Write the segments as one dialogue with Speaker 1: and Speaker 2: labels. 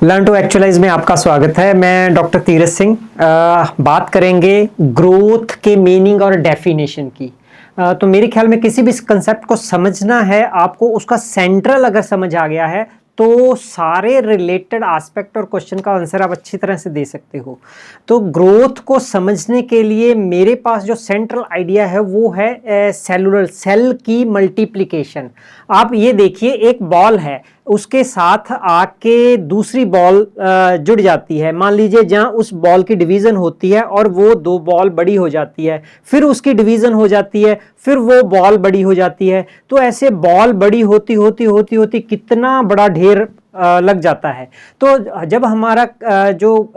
Speaker 1: Learn to actualise में आपका स्वागत है। मैं डॉक्टर तीरथ सिंह। बात करेंगे ग्रोथ के मीनिंग और डेफिनेशन की। तो मेरे ख्याल में किसी भी कंसेप्ट को समझना है आपको, उसका सेंट्रल अगर समझ आ गया है तो सारे रिलेटेड एस्पेक्ट और क्वेश्चन का आंसर आप अच्छी तरह से दे सकते हो। तो ग्रोथ को समझने के लिए मेरे पास जो सेंट्रल आइडिया है वो है सेलुलर सेल की मल्टीप्लिकेशन। आप ये देखिए, एक बॉल है, उसके साथ आके दूसरी बॉल जुड़ जाती है। मान लीजिए जहां उस बॉल की डिवीजन होती है और वो दो बॉल बड़ी हो जाती है, फिर उसकी डिवीजन हो जाती है, फिर वो बॉल बड़ी हो जाती है। तो ऐसे बॉल बड़ी होती होती होती होती कितना बड़ा ढेर लग जाता है। तो जब हमारा जो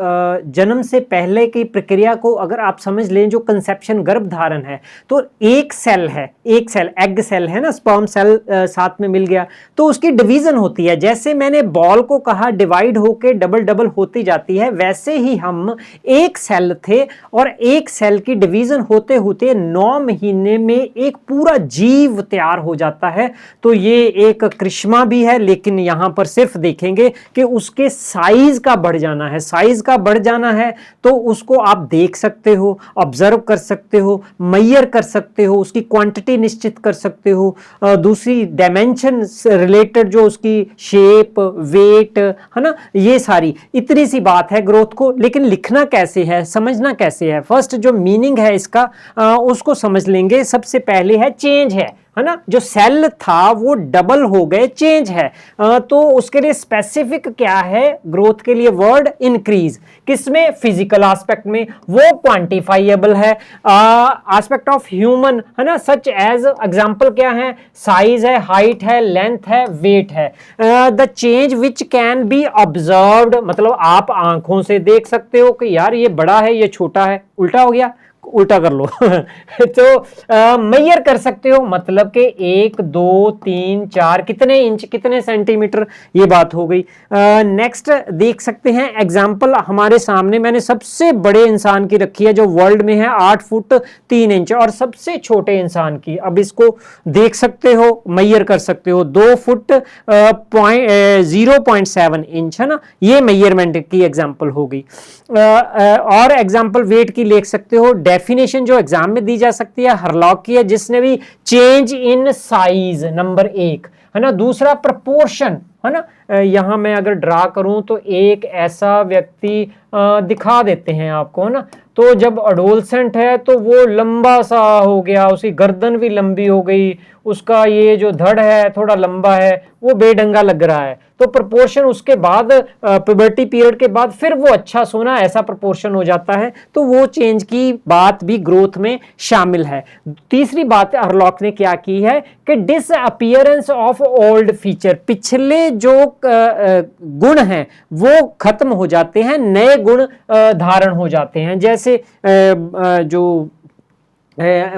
Speaker 1: जन्म से पहले की प्रक्रिया को अगर आप समझ लें, जो कंसेप्शन गर्भधारण है, तो एक सेल है, एक सेल एग सेल है ना, स्पर्म सेल साथ में मिल गया तो उसकी डिवीजन होती है। जैसे मैंने बॉल को कहा डिवाइड होके डबल डबल होती जाती है, वैसे ही हम एक सेल थे और एक सेल की डिवीजन होते होते 9 महीने में एक पूरा जीव तैयार हो जाता है। तो ये एक करिश्मा भी है, लेकिन यहां पर सिर्फ देखेंगे कि उसके साइज का बढ़ जाना है। साइज का बढ़ जाना है तो उसको आप देख सकते हो, ऑब्जर्व कर सकते हो, मेजर कर सकते हो, उसकी क्वांटिटी निश्चित कर सकते हो। दूसरी डायमेंशन रिलेटेड जो उसकी शेप, वेट है ना, ये सारी इतनी सी बात है ग्रोथ को। लेकिन लिखना कैसे है, समझना कैसे है, फर्स्ट जो मीनिंग है इसका उसको समझ लेंगे। सबसे पहले है चेंज है ना, जो सेल था वो डबल हो गए, चेंज है। तो उसके लिए स्पेसिफिक क्या है ग्रोथ के लिए वर्ड? इंक्रीज। किसमें? फिजिकल एस्पेक्ट में, वो क्वांटिफाइएबल है। एस्पेक्ट ऑफ ह्यूमन है ना, सच एज एग्जांपल क्या है? साइज है, हाइट है, लेंथ है, वेट है। The change which can be observed, मतलब आप आंखों से देख सकते हो कि यार ये बड़ा है, ये छोटा है। उल्टा हो गया, उल्टा कर लो तो मेजर कर सकते हो, मतलब कि 1 2 3 4 कितने इंच, कितने सेंटीमीटर, ये बात हो गई। नेक्स्ट देख सकते हैं एग्जांपल हमारे सामने, मैंने सबसे बड़े इंसान की रखी है जो वर्ल्ड में है 8 फुट 3 इंच, और सबसे छोटे इंसान की, अब इसको देख सकते हो, मेजर कर सकते हो, 2 फुट 0.7 इंच है ना, ये मेजरमेंट की एग्जांपल हो गई। और एग्जांपल वेट की लिख सकते हो। डेफिनेशन जो एग्जाम में दी जा सकती है हरलॉक की है, जिसने भी चेंज इन साइज, नंबर 1 है ना। दूसरा प्रपोर्शन है ना, यहां मैं अगर ड्रा करूं तो एक ऐसा व्यक्ति दिखा देते हैं आपको है ना। तो जब अडोलसेंट है तो वो लंबा सा हो गया, उसकी गर्दन भी लंबी हो गई, उसका ये जो धड़ है थोड़ा लंबा है, वो बेढंगा लग रहा है। तो प्रोपोर्शन उसके बाद प्यूबर्टी पीरियड के बाद फिर वो अच्छा सोना, ऐसा प्रोपोर्शन हो जाता है। तो वो चेंज की बात भी ग्रोथ में शामिल है। तीसरी बात हरलॉक ने क्या की है कि डिसअपीयरेंस ऑफ ओल्ड फीचर, पिछले जो गुण हैं वो खत्म हो जाते हैं, नए गुण धारण हो जाते हैं। जैसे जो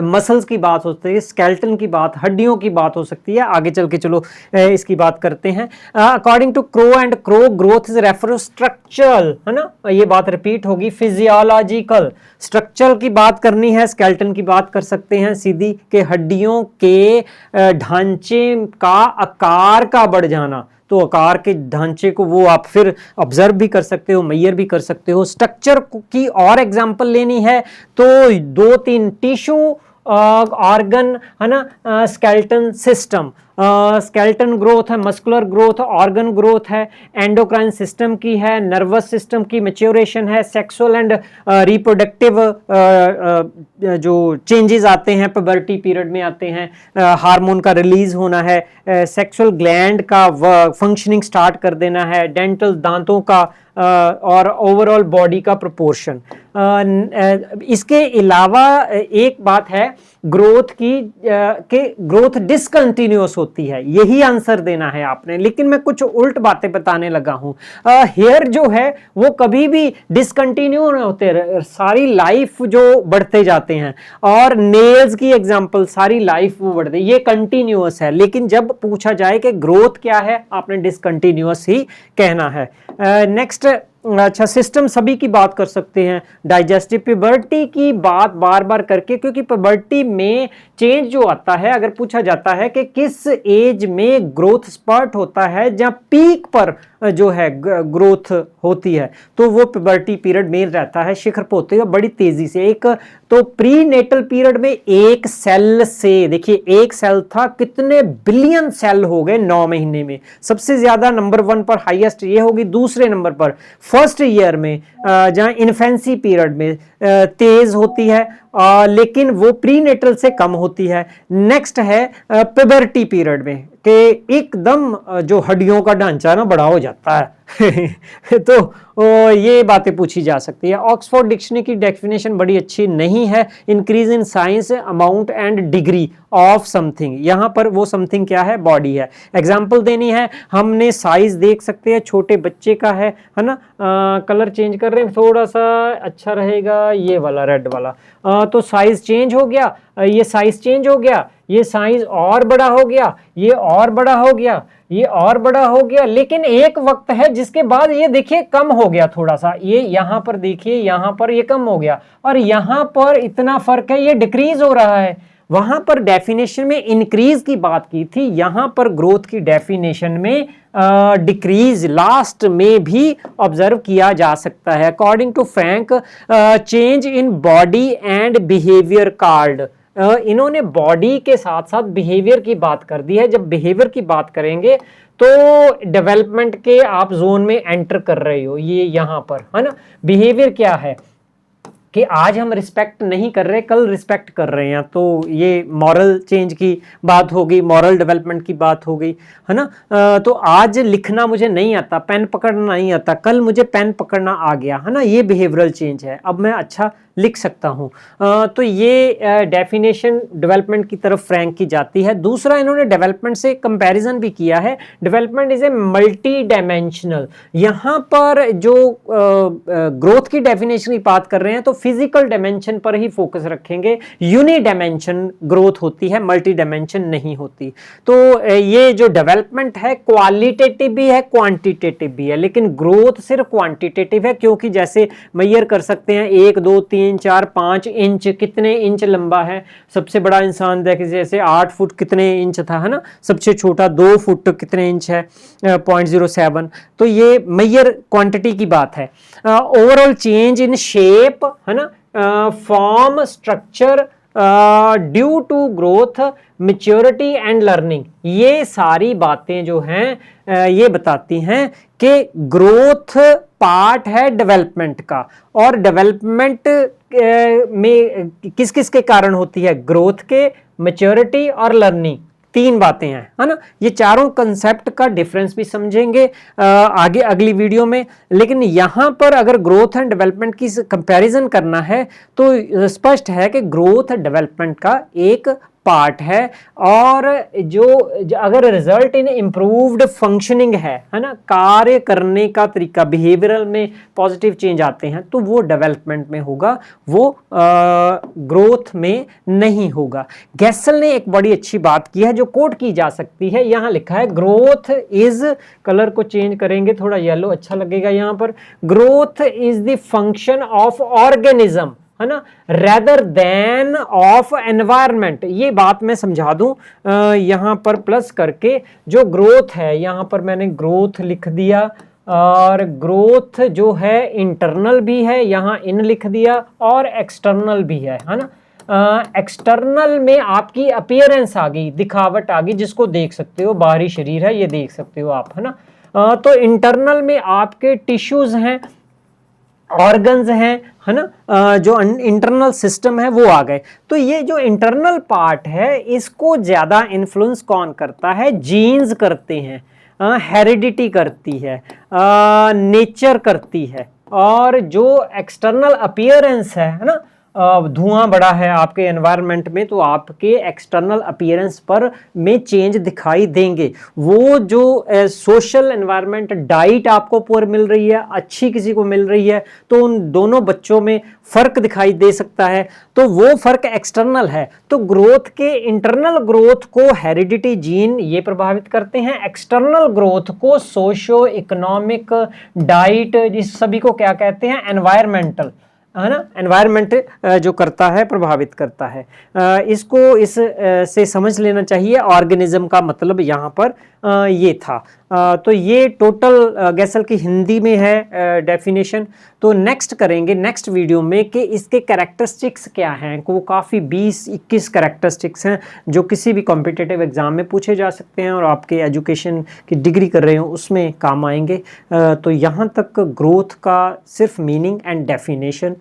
Speaker 1: मसल्स की बात होती है, स्केलेटन की बात, हड्डियों की बात हो सकती है। आगे चल के चलो इसकी बात करते हैं। According to Crow and Crow, growth is refer structural है ना, ये बात रिपीट होगी। फिजियोलॉजिकल, स्ट्रक्चरल की बात करनी है, स्केलेटन की बात कर सकते हैं सीधी, के हड्डियों के ढांचे का आकार का बढ़ जाना। तो आकार के ढांचे को वो आप फिर ऑब्जर्व भी कर सकते हो, मेजर भी कर सकते हो। स्ट्रक्चर की और एग्जांपल लेनी है तो 2-3 टिश्यू, ऑर्गन है ना, स्केलेटन सिस्टम, स्केलेटन ग्रोथ है, मस्कुलर ग्रोथ, ऑर्गन ग्रोथ है, एंडोक्राइन सिस्टम की है, नर्वस सिस्टम की मैच्योरेशन है, सेक्सुअल एंड रिप्रोडक्टिव जो चेंजेस आते हैं प्यूबर्टी पीरियड में आते हैं, हार्मोन का रिलीज होना है, सेक्सुअल ग्लैंड का फंक्शनिंग स्टार्ट कर देना है, डेंटल दांतों का, और ओवरऑल बॉडी का प्रोपोर्शन। इसके अलावा एक बात है ग्रोथ की कि ग्रोथ डिसकंटिन्यूअस होती है, यही आंसर देना है आपने। लेकिन मैं कुछ उल्ट बातें बताने लगा हूं। हेयर जो है वो कभी भी डिसकंटिन्यू नहीं होते, सारी लाइफ जो बढ़ते जाते हैं। और नेल्स की एग्जांपल, सारी लाइफ वो बढ़ते, ये कंटिन्यूअस है। लेकिन जब पूछा जाए कि ग्रोथ क्या है, आपने डिसकंटिन्यूअस ही कहना है। नेक्स्ट, अच्छा सिस्टम सभी की बात कर सकते हैं। डाइजेस्टिव, प्यूबर्टी की बात बार बार करके, क्योंकि प्यूबर्टी में चेंज जो आता है, अगर पूछा जाता है कि किस एज में ग्रोथ स्पर्ट होता है, जहां पीक पर जो है ग्रोथ होती है, तो वो प्यूबर्टी पीरियड में रहता है, शिखर पे होती है बड़ी तेजी से। एक तो प्री नेटल पीरियड में एक सेल से, देखिए एक सेल था, कितने बिलियन सेल हो गए 9 महीने में। सबसे ज्यादा नंबर 1 पर हाईएस्ट ये होगी, दूसरे नंबर पर फर्स्ट ईयर में जहां इन्फेंसी पीरियड में तेज होती है, लेकिन वो प्रीनेटल से कम होती है। नेक्स्ट है प्यूबर्टी पीरियड में कि एकदम जो हड्डियों का ढांचा ना बड़ा हो जाता है तो ये बातें पूछी जा सकती है। ऑक्सफोर्ड डिक्शनरी की डेफिनेशन बड़ी अच्छी नहीं है। Increase in science, amount and degree of something, यहां पर वो समथिंग क्या है, बॉडी है। एग्जाम्पल देनी है, हमने साइज देख सकते हैं, छोटे बच्चे का है ना, कलर चेंज कर रहे हैं, थोड़ा सा अच्छा रहेगा ये वाला रेड वाला, तो साइज चेंज हो गया, ये साइज चेंज हो गया, ये साइज और बड़ा हो गया, ये और बड़ा हो गया, ये और बड़ा हो गया, लेकिन एक वक्त है जिसके बाद ये देखिए कम हो गया थोड़ा सा, ये यहां पर देखिए, यहां पर ये कम हो गया, और यहां पर इतना फर्क है, ये डिक्रीज हो रहा है। वहां पर डेफिनेशन में इंक्रीज की बात की थी, यहां पर ग्रोथ की डेफिनेशन में डिक्रीज लास्ट में भी ऑब्जर्व किया जा सकता है। According to Frank, change in body and behaviour card, इन्होंने बॉडी के साथ साथ बिहेवियर की बात कर दी है। जब बिहेवियर की बात करेंगे तो डेवलपमेंट के आप जोन में एंटर कर रहे हो, ये यहां पर है ना। बिहेवियर क्या है कि आज हम रिस्पेक्ट नहीं कर रहे, कल रिस्पेक्ट कर रहे हैं, तो ये मॉरल चेंज की बात हो गई, मॉरल डेवलपमेंट की बात हो गई, है ना। तो आज लिखना मुझे नहीं आता, पेन पकड़ना नहीं आता, कल मुझे पेन पकड़ना आ गया, है ना, ये बिहेवियरल चेंज है, अब मैं अच्छा लिख सकता हूं। तो ये डेफिनेशन डेवलपमेंट की तरफ फ्रैंक की जाती है। दूसरा, इन्होंने डेवलपमेंट से कंपैरिजन भी किया है। Development is a multi dimensional, यहां पर जो ग्रोथ की डेफिनेशन की बात कर रहे हैं तो फिजिकल डायमेंशन पर ही फोकस रखेंगे। यूनि डायमेंशन ग्रोथ होती है, मल्टी डायमेंशन नहीं होती। तो ये जो डेवलपमेंट है क्वालिटेटिव भी है, क्वांटिटेटिव भी है, लेकिन ग्रोथ सिर्फ क्वांटिटेटिव है, क्योंकि जैसे मेजर कर सकते हैं 1 2 3 4 5 इंच, कितने इंच लंबा है, सबसे बड़ा इंसान देखे जैसे 8 फुट कितने इंच था, है ना, सबसे छोटा 2 फुट कितने इंच है, 0.07। तो ये मेजर क्वांटिटी की बात है। ओवरऑल चेंज इन शेप, है ना, form, structure due to growth, maturity and learning, ये सारी बातें जो हैं ये बताती हैं कि ग्रोथ पार्ट है डेवलपमेंट का। और डेवलपमेंट में किस किस के कारण होती है, ग्रोथ के, मैच्योरिटी और लर्निंग, 3 बातें हैं, है ना। ये चारों कंसेप्ट का डिफरेंस भी समझेंगे आगे अगली वीडियो में। लेकिन यहां पर अगर ग्रोथ एंड डेवलपमेंट की कंपैरिजन करना है तो स्पष्ट है कि ग्रोथ डेवलपमेंट का एक पार्ट है, और जो अगर रिजल्ट इन इंप्रूव्ड फंक्शनिंग है ना, कार्य करने का तरीका, बिहेवियरल में पॉजिटिव चेंज आते हैं, तो वो डेवलपमेंट में होगा, वो ग्रोथ में नहीं होगा। गैसल ने एक बड़ी अच्छी बात की है जो कोट की जा सकती है, यहां लिखा है ग्रोथ इज, कलर को चेंज करेंगे थोड़ा येलो अच्छा लगेगा यहां पर, growth is the function of organism, है ना, रेदर देन ऑफ एनवायरनमेंट। ये बात मैं समझा दूं यहां पर प्लस करके, जो ग्रोथ है यहां पर मैंने ग्रोथ लिख दिया, और ग्रोथ जो है इंटरनल भी है, यहां इन लिख दिया, और एक्सटर्नल भी है ना। एक्सटर्नल में आपकी अपीयरेंस आ गई, दिखावट आ गई, जिसको देख सकते हो, बाहरी शरीर है ये देख सकते हो आप, है ना। तो इंटरनल में आपके टिश्यूज हैं, ऑर्गन्स हैं, है ना, जो इंटरनल सिस्टम है वो आ गए। तो ये जो इंटरनल पार्ट है इसको ज्यादा इन्फ्लुएंस कौन करता है, जीन्स करते हैं, हेरिडिटी करती है, नेचर करती है, और जो एक्सटर्नल अपीयरेंस है ना, धुआं बड़ा है आपके एनवायरनमेंट में तो आपके एक्सटर्नल अपीयरेंस पर में चेंज दिखाई देंगे। वो जो सोशल एनवायरनमेंट, डाइट आपको पुअर मिल रही है, अच्छी किसी को मिल रही है, तो उन दोनों बच्चों में फर्क दिखाई दे सकता है, तो वो फर्क एक्सटर्नल है। तो ग्रोथ के, इंटरनल ग्रोथ को हेरिडिटी जीन ये प्रभावित करते हैं, एक्सटर्नल ग्रोथ को सोशो इकोनॉमिक, डाइट, इस सभी को क्या कहते हैं, एनवायरमेंटल है ना, एनवायरनमेंट जो करता है, प्रभावित करता है। इसको इस से समझ लेना चाहिए। ऑर्गेनिज्म का मतलब यहाँ पर ये था। तो ये टोटल गैसल की हिंदी में है डेफिनेशन। तो नेक्स्ट करेंगे नेक्स्ट वीडियो में कि इसके कैरेक्टरिस्टिक्स क्या हैं। वो काफ़ी 20-21 कैरेक्टरिस्टिक्स हैं जो किसी भी कॉम्पिटिटिव एग्जाम में पूछे जा सकते हैं और आपके एजुकेशन की डिग्री कर रहे हो उसमें काम आएंगे। तो यहाँ तक ग्रोथ का सिर्फ meaning and definition.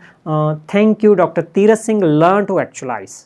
Speaker 1: Thank you doctor Tirath Singh, learn to actualise.